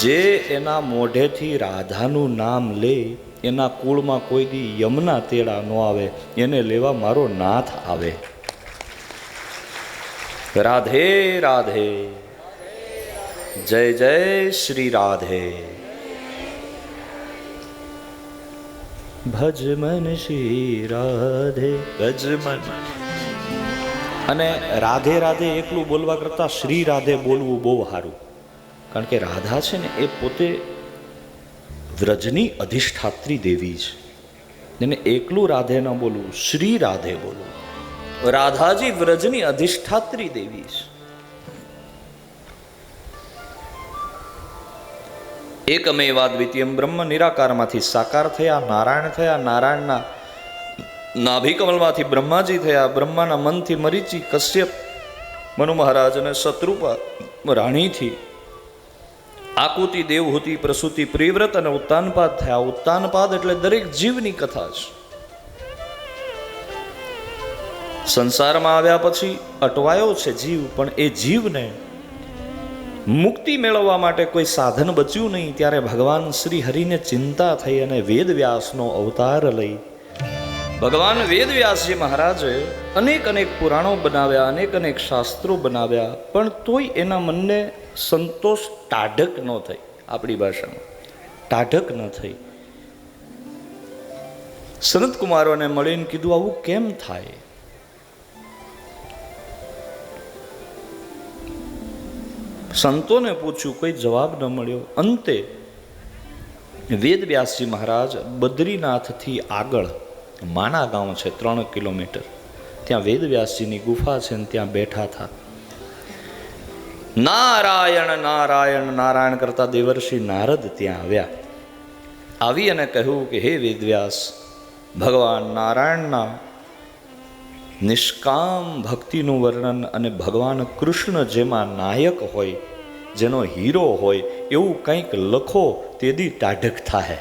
જે એના મોઢેથી રાધાનું નામ લે એના કુળમાં કોઈ દી યમના તેડા ન આવે, એને લેવા મારો નાથ આવે. રાધે રાધે, જય જય શ્રી રાધે. ભજ મન શ્રી રાધે, ભજ મન. અને રાધે રાધે એકલું બોલવા કરતા શ્રી રાધે બોલવું બહુ સારું. કારણ કે રાધા છે ને એ પોતે વ્રજની અધિષ્ઠાત્રી દેવી છે. એને એકલું રાધે ન બોલવું, શ્રી રાધે બોલવું. રાધાજી વ્રજની અધિષ્ઠાત્રી દેવી છે. એકમેવાદ્વિતીયમ બ્રહ્મ, નિરાકારમાંથી સાકાર થયા, નારાયણ થયા, નારાયણના નાભિકમલમાંથી બ્રહ્માજી થયા, બ્રહ્માના મનથી મરીચી, કશ્યપ મનુ મહારાજ અને શત્રુપા રાણીથી આકુતિ, દેવહૂતિ, પ્રસૂતિ, પ્રિવ્રત અને ઉત્તાનપાદ થયા. ઉત્તાનપાદ એટલે દરેક જીવની કથા છે. સંસારમાં આવ્યા પછી અટવાયો છે જીવ, પણ એ જીવને મુક્તિ મેળવવા માટે કોઈ સાધન બચ્યું નહીં. ત્યારે ભગવાન શ્રી હરિને ચિંતા થઈ અને વેદવ્યાસનો અવતાર લઈ ભગવાન વેદવ્યાસજી મહારાજે અનેક પુરાણો બનાવ્યા, અનેક શાસ્ત્રો બનાવ્યા, પણ તોય એના મનને સંતોષ, ટાઢક ન થઈ. આપણી ભાષામાં ટાઢક ન થઈ. સનત કુમારોને મળીને કીધું આવું કેમ થાય? સંતોને પૂછ્યું, કોઈ જવાબ ન મળ્યો. અંતે વેદવ્યાસજી મહારાજ બદ્રીનાથથી આગળ માના ગામ છે 3 કિલોમીટર, ત્યાં વેદવ્યાસજીની ગુફા છે ને ત્યાં બેઠા હતા. નારાયણ નારાયણ નારાયણ કરતા દેવર્ષિ નારદ ત્યાં આવ્યા. આવી અને કહ્યું કે હે વેદવ્યાસ, ભગવાન નારાયણના નિષ્કામ ભક્તિનું વર્ણન અને ભગવાન કૃષ્ણ જેમાં નાયક હોય, જેનો હીરો હોય એવું કંઈક લખો, તેદી ટાઢક થાય.